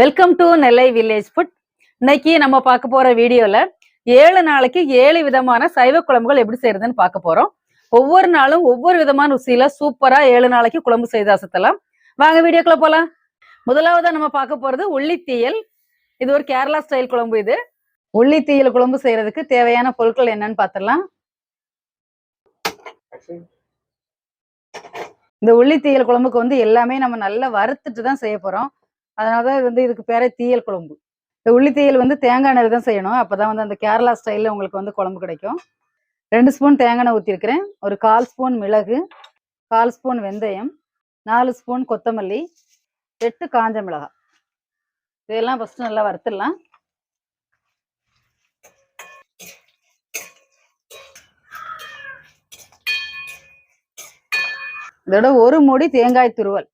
Welcome to Nellai village food. இன்னைக்கு நம்ம பார்க்க போற வீடியோல 7 நாளைக்கு 7 விதமான சைவ குழம்புகள் எப்படி செய்யறதுன்னு பார்க்க போறோம். ஒவ்வொரு நாளும் ஒவ்வொரு விதமான ருசியில சூப்பரா 7 நாளைக்கு குழம்பு செய்து அசத்தலாம். வாங்க வீடியோக்குள்ள போலாம். முதலாவதா நம்ம பார்க்க போறது உள்ளித்தீயல். இது ஒரு கேரளா ஸ்டைல் குழம்பு. இது உள்ளித்தீயல் குழம்பு செய்யறதுக்கு தேவையான பொருட்கள் என்னன்னு பார்த்துடலாம். இந்த உள்ளித்தீயல் குழம்புக்கு எல்லாமே நம்ம நல்லா வறுத்துட்டு தான் செய்ய போறோம். அதனாலதான் இதுக்கு பேரே தீயல் குழம்பு. இந்த உள்ளித்தீயல் தேங்காய் எண்ணெய் தான் செய்யணும். அப்பதான் அந்த கேரளா ஸ்டைல்ல உங்களுக்கு குழம்பு கிடைக்கும். 2 ஸ்பூன் தேங்காய் எண்ணெய் ஊற்றிருக்கிறேன். ஒரு 1/4 ஸ்பூன் மிளகு, 1/4 ஸ்பூன் வெந்தயம், 4 ஸ்பூன் கொத்தமல்லி, 8 காஞ்ச மிளகாய். இதெல்லாம் ஃபர்ஸ்ட் நல்லா வறுத்துடலாம். இதோட ஒரு மூடி தேங்காய் துருவல்.